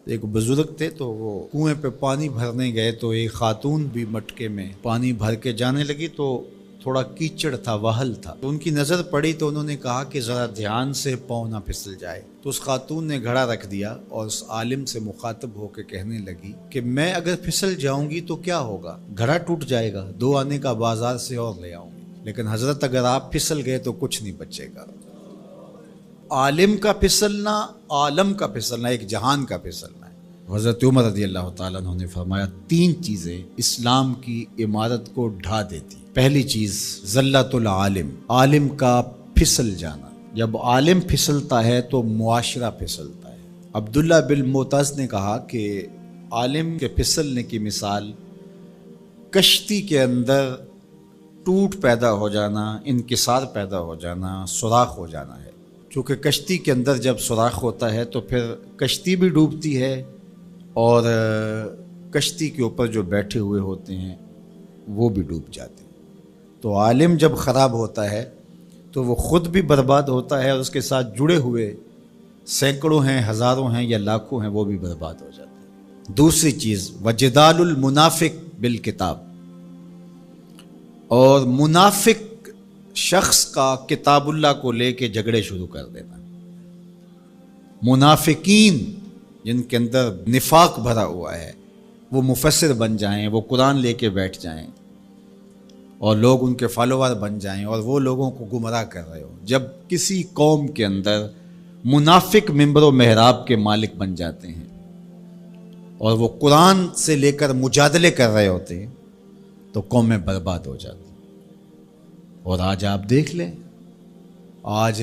ایک بزرگ تھے تو وہ کنویں پہ پانی بھرنے گئے تو ایک خاتون بھی مٹکے میں پانی بھر کے جانے لگی تو تھوڑا کیچڑ تھا، وہل تھا، تو ان کی نظر پڑی تو انہوں نے کہا کہ ذرا دھیان سے پاؤں نہ پھسل جائے۔ تو اس خاتون نے گھڑا رکھ دیا اور اس عالم سے مخاطب ہو کے کہنے لگی کہ میں اگر پھسل جاؤں گی تو کیا ہوگا؟ گھڑا ٹوٹ جائے گا، 2 آنے کا بازار سے اور لے آؤں گی، لیکن حضرت اگر آپ پھسل گئے تو کچھ نہیں بچے گا۔ عالم کا پھسلنا، عالم کا پھسلنا، ایک جہان کا پھسلنا ہے۔ حضرت عمر رضی اللہ تعالیٰ عنہ نے فرمایا 3 چیزیں اسلام کی عمارت کو ڈھا دیتی۔ پہلی چیز ذلت العالم، عالم کا پھسل جانا۔ جب عالم پھسلتا ہے تو معاشرہ پھسلتا ہے۔ عبداللہ بن معتز نے کہا کہ عالم کے پھسلنے کی مثال کشتی کے اندر ٹوٹ پیدا ہو جانا، انکسار پیدا ہو جانا، سوراخ ہو جانا ہے۔ چونکہ کشتی کے اندر جب سوراخ ہوتا ہے تو پھر کشتی بھی ڈوبتی ہے اور کشتی کے اوپر جو بیٹھے ہوئے ہوتے ہیں وہ بھی ڈوب جاتے ہیں۔ تو عالم جب خراب ہوتا ہے تو وہ خود بھی برباد ہوتا ہے اور اس کے ساتھ جڑے ہوئے سینکڑوں ہیں، ہزاروں ہیں یا لاکھوں ہیں، وہ بھی برباد ہو جاتے ہیں۔ دوسری چیز وجدال المنافق بالکتاب، اور منافق شخص کا کتاب اللہ کو لے کے جھگڑے شروع کر دینا۔ منافقین جن کے اندر نفاق بھرا ہوا ہے وہ مفسر بن جائیں، وہ قرآن لے کے بیٹھ جائیں اور لوگ ان کے فالوور بن جائیں اور وہ لوگوں کو گمراہ کر رہے ہو۔ جب کسی قوم کے اندر منافق منبر و محراب کے مالک بن جاتے ہیں اور وہ قرآن سے لے کر مجادلے کر رہے ہوتے ہیں تو قومیں برباد ہو جاتی ہیں۔ اور آج آپ دیکھ لیں، آج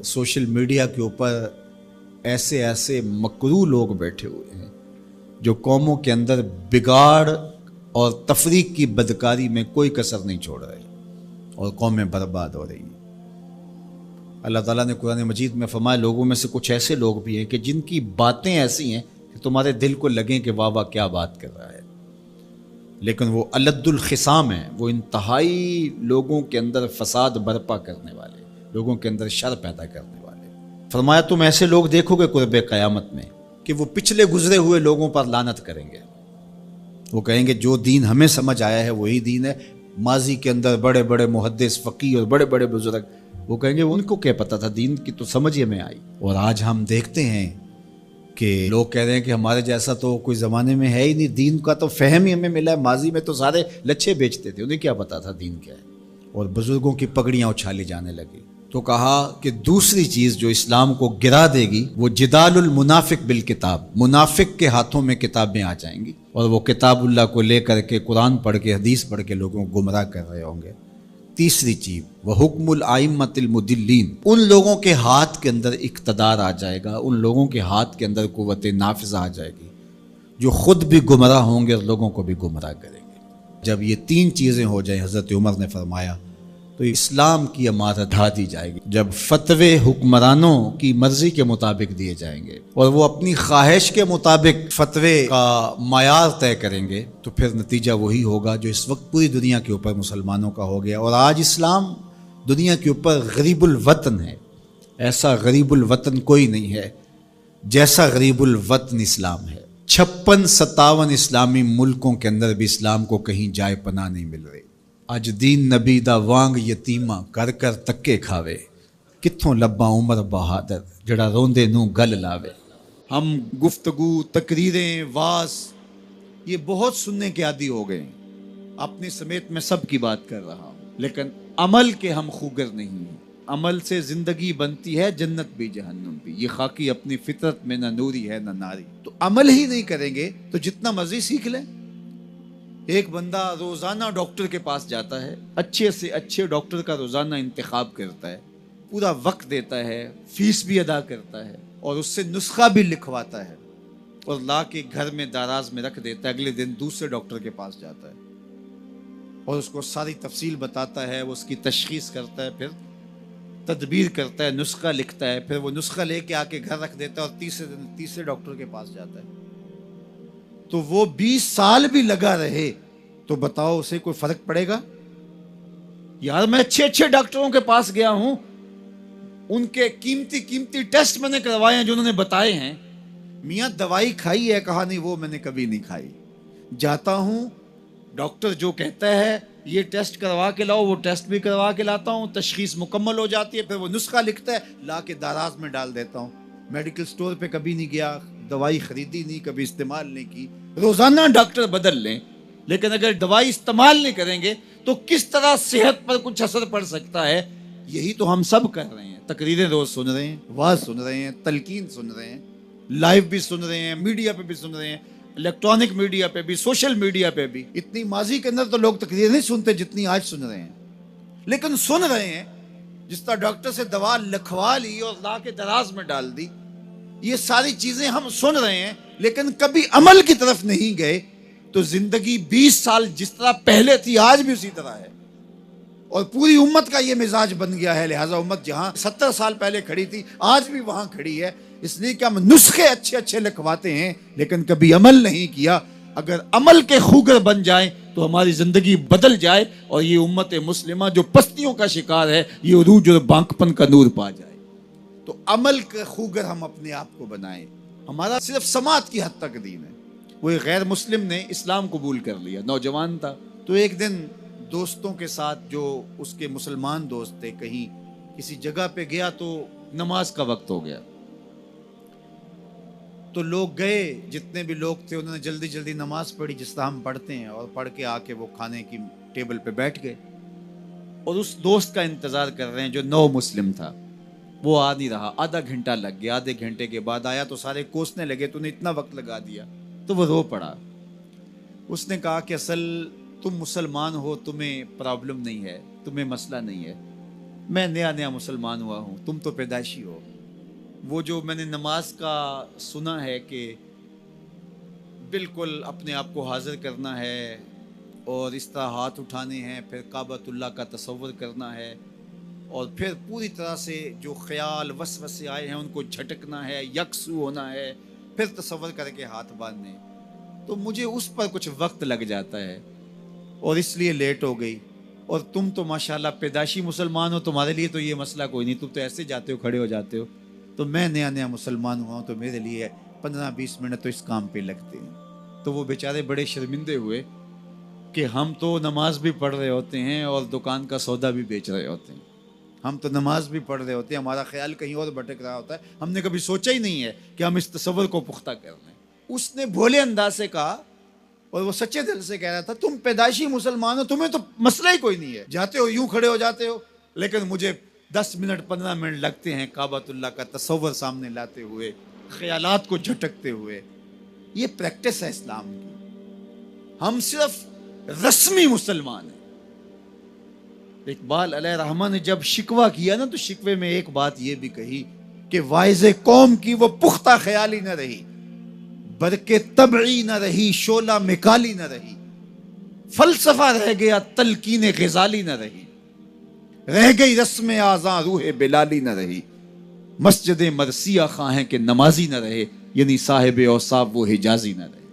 سوشل میڈیا کے اوپر ایسے ایسے مکروہ لوگ بیٹھے ہوئے ہیں جو قوموں کے اندر بگاڑ اور تفریق کی بدکاری میں کوئی کسر نہیں چھوڑ رہے اور قومیں برباد ہو رہی ہیں۔ اللہ تعالیٰ نے قرآن مجید میں فرمایا لوگوں میں سے کچھ ایسے لوگ بھی ہیں کہ جن کی باتیں ایسی ہیں کہ تمہارے دل کو لگیں کہ واہ واہ کیا بات کر رہا ہے، لیکن وہ الد الخصام ہیں، وہ انتہائی لوگوں کے اندر فساد برپا کرنے والے، لوگوں کے اندر شر پیدا کرنے والے۔ فرمایا تم ایسے لوگ دیکھو گے قرب قیامت میں کہ وہ پچھلے گزرے ہوئے لوگوں پر لعنت کریں گے۔ وہ کہیں گے جو دین ہمیں سمجھ آیا ہے وہی دین ہے۔ ماضی کے اندر بڑے بڑے محدث، فقیہ اور بڑے بڑے بزرگ، وہ کہیں گے ان کو کیا پتہ تھا، دین کی تو سمجھ ہمیں آئی۔ اور آج ہم دیکھتے ہیں کہ لوگ کہہ رہے ہیں کہ ہمارے جیسا تو کوئی زمانے میں ہے ہی نہیں، دین کا تو فہم ہی ہمیں ملا ہے، ماضی میں تو سارے لچھے بیچتے تھے، انہیں کیا پتا تھا دین کیا ہے، اور بزرگوں کی پگڑیاں اچھالی جانے لگی۔ تو کہا کہ دوسری چیز جو اسلام کو گرا دے گی وہ جدال المنافق بالکتاب، منافق کے ہاتھوں میں کتابیں آ جائیں گی اور وہ کتاب اللہ کو لے کر کے قرآن پڑھ کے حدیث پڑھ کے لوگوں کو گمراہ کر رہے ہوں گے۔ تیسری چیز وہ حکم الائمۃ المدلین، ان لوگوں کے ہاتھ کے اندر اقتدار آ جائے گا، ان لوگوں کے ہاتھ کے اندر قوت نافذہ آ جائے گی جو خود بھی گمراہ ہوں گے اور لوگوں کو بھی گمراہ کریں گے۔ جب یہ 3 چیزیں ہو جائیں، حضرت عمر نے فرمایا تو اسلام کی عمارت ڈھا دی جائے گی۔ جب فتوے حکمرانوں کی مرضی کے مطابق دیے جائیں گے اور وہ اپنی خواہش کے مطابق فتوے کا معیار طے کریں گے تو پھر نتیجہ وہی ہوگا جو اس وقت پوری دنیا کے اوپر مسلمانوں کا ہو گیا۔ اور آج اسلام دنیا کے اوپر غریب الوطن ہے، ایسا غریب الوطن کوئی نہیں ہے جیسا غریب الوطن اسلام ہے۔ 56-57 اسلامی ملکوں کے اندر بھی اسلام کو کہیں جائے پناہ نہیں مل رہی۔ اج دین نبی دا وانگ یتیمہ کر کر تکے کھاوے، کتھوں لباں عمر بہادر جڑا روندے نوں گل لاوے۔ ہم گفتگو، تقریریں، واز یہ بہت سننے کے عادی ہو گئے ہیں، اپنی سمیت میں سب کی بات کر رہا ہوں، لیکن عمل کے ہم خوگر نہیں ہیں۔ عمل سے زندگی بنتی ہے، جنت بھی جہنم بھی، یہ خاکی اپنی فطرت میں نہ نوری ہے نہ ناری۔ تو عمل ہی نہیں کریں گے تو جتنا مرضی سیکھ لیں۔ ایک بندہ روزانہ ڈاکٹر کے پاس جاتا ہے، اچھے سے اچھے ڈاکٹر کا روزانہ انتخاب کرتا ہے، پورا وقت دیتا ہے، فیس بھی ادا کرتا ہے اور اس سے نسخہ بھی لکھواتا ہے اور لا کے گھر میں دراز میں رکھ دیتا ہے۔ اگلے دن دوسرے ڈاکٹر کے پاس جاتا ہے اور اس کو ساری تفصیل بتاتا ہے، وہ اس کی تشخیص کرتا ہے، پھر تدبیر کرتا ہے، نسخہ لکھتا ہے، پھر وہ نسخہ لے کے آ کے گھر رکھ دیتا ہے اور تیسرے دن تیسرے ڈاکٹر کے پاس جاتا ہے۔ تو وہ 20 سال بھی لگا رہے تو بتاؤ اسے کوئی فرق پڑے گا؟ یار میں اچھے ڈاکٹروں کے پاس گیا ہوں، ان کے قیمتی ٹیسٹ میں نے کروائے ہیں جو انہوں نے بتائے ہیں، میاں دوائی کھائی ہے؟ کہا نہیں وہ میں نے کبھی نہیں کھائی. جاتا ہوں ڈاکٹر جو کہتا ہے یہ ٹیسٹ کروا کے لاؤ، وہ ٹیسٹ بھی کروا کے لاتا ہوں، تشخیص مکمل ہو جاتی ہے، پھر وہ نسخہ لکھتا ہے لا کے داراز میں ڈال دیتا ہوں. میڈیکل سٹور پہ کبھی نہیں گیا، دوائی خریدی نہیں، کبھی استعمال نہیں کی. روزانہ ڈاکٹر بدل لیں لیکن اگر دوائی استعمال نہیں کریں گے تو کس طرح صحت پر کچھ اثر پڑ سکتا ہے؟ یہی تو ہم سب کر رہے ہیں. تقریریں روز سن رہے ہیں، واز سن رہے ہیں، تلقین سن رہے ہیں، لائیو بھی سن رہے ہیں، میڈیا پہ بھی سن رہے ہیں، الیکٹرانک میڈیا پہ بھی، سوشل میڈیا پہ بھی. اتنی ماضی کے اندر تو لوگ تقریر نہیں سنتے جتنی آج سن رہے ہیں، لیکن سن رہے ہیں. جس طرح ڈاکٹر سے دوا لکھوا لی اور لا کے دراز میں ڈال دی، یہ ساری چیزیں ہم سن رہے ہیں لیکن کبھی عمل کی طرف نہیں گئے. تو زندگی 20 سال جس طرح پہلے تھی آج بھی اسی طرح ہے، اور پوری امت کا یہ مزاج بن گیا ہے. لہٰذا امت جہاں 70 سال پہلے کھڑی تھی آج بھی وہاں کھڑی ہے، اس لیے کہ ہم نسخے اچھے اچھے لکھواتے ہیں لیکن کبھی عمل نہیں کیا. اگر عمل کے خوگر بن جائیں تو ہماری زندگی بدل جائے اور یہ امت مسلمہ جو پستیوں کا شکار ہے یہ عروج اور بانکپن کا نور پا جائے. تو عمل کے خوگر ہم اپنے آپ کو بنائیں. ہمارا صرف سماعت کی حد تک دین ہے. وہ ایک غیر مسلم نے اسلام قبول کر لیا، نوجوان تھا، تو ایک دن دوستوں کے ساتھ جو اس کے مسلمان دوست تھے کہیں کسی جگہ پہ گیا تو نماز کا وقت ہو گیا. تو لوگ گئے، جتنے بھی لوگ تھے انہوں نے جلدی جلدی نماز پڑھی جس طرح ہم پڑھتے ہیں، اور پڑھ کے آ کے وہ کھانے کی ٹیبل پہ بیٹھ گئے اور اس دوست کا انتظار کر رہے ہیں جو نو مسلم تھا. وہ آ نہیں رہا، آدھا گھنٹہ لگ گیا. آدھے گھنٹے کے بعد آیا تو سارے کوسنے لگے تو نے اتنا وقت لگا دیا. تو وہ رو پڑا. اس نے کہا کہ اصل تم مسلمان ہو، تمہیں پرابلم نہیں ہے، تمہیں مسئلہ نہیں ہے. میں نیا نیا مسلمان ہوا ہوں، تم تو پیدائشی ہو. وہ جو میں نے نماز کا سنا ہے کہ بالکل اپنے آپ کو حاضر کرنا ہے اور اس طرح ہاتھ اٹھانے ہیں، پھر کعبۃ اللہ کا تصور کرنا ہے، اور پھر پوری طرح سے جو خیال وسوسے آئے ہیں ان کو جھٹکنا ہے، یکسو ہونا ہے، پھر تصور کر کے ہاتھ باندھنے. تو مجھے اس پر کچھ وقت لگ جاتا ہے اور اس لیے لیٹ ہو گئی. اور تم تو ماشاءاللہ پیدائشی مسلمان ہو، تمہارے لیے تو یہ مسئلہ کوئی نہیں، تم تو ایسے جاتے ہو کھڑے ہو جاتے ہو. تو میں نیا نیا مسلمان ہوا ہوں تو میرے لیے 15-20 منٹ تو اس کام پہ لگتے ہیں. تو وہ بیچارے بڑے شرمندے ہوئے کہ ہم تو نماز بھی پڑھ رہے ہوتے ہیں اور دکان کا سودا بھی بیچ رہے ہوتے ہیں، ہم تو نماز بھی پڑھ رہے ہوتے ہیں، ہمارا خیال کہیں اور بھٹک رہا ہوتا ہے، ہم نے کبھی سوچا ہی نہیں ہے کہ ہم اس تصور کو پختہ کر لیں. اس نے بھولے انداز سے کہا اور وہ سچے دل سے کہہ رہا تھا تم پیدائشی مسلمان ہو، تمہیں تو مسئلہ ہی کوئی نہیں ہے، جاتے ہو یوں کھڑے ہو جاتے ہو، لیکن مجھے 10 منٹ 15 منٹ لگتے ہیں کعبۃ اللہ کا تصور سامنے لاتے ہوئے، خیالات کو جھٹکتے ہوئے. یہ پریکٹس ہے اسلام کی. ہم صرف رسمی مسلمان ہیں. اقبال علیہ رحمہ نے جب شکوہ کیا نا تو شکوے میں ایک بات یہ بھی کہی کہ وائز قوم کی وہ پختہ خیالی نہ رہی، برکے طبعی نہ رہی، شعلہ مکالی نہ رہی، فلسفہ رہ گیا، تلقین غزالی نہ رہی، رہ گئی رسم آزاں، روح بلالی نہ رہی، مسجد مرثیہ خواہیں کہ نمازی نہ رہے، یعنی صاحب اوصاف وہ حجازی نہ رہے.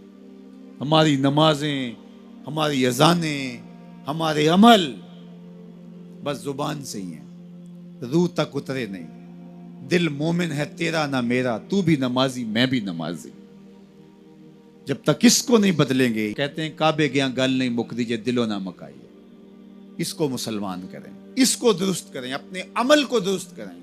ہماری نمازیں، ہماری اذانیں، ہمارے عمل بس زبان سے ہی ہیں، روح تک اترے نہیں. دل مومن ہے تیرا نہ میرا، تو بھی نمازی میں بھی نمازی. جب تک اس کو نہیں بدلیں گے، کہتے ہیں کعبے گیا گل نہیں مک دیجئے دلوں نہ مکائیے. اس کو مسلمان کریں، اس کو درست کریں، اپنے عمل کو درست کریں.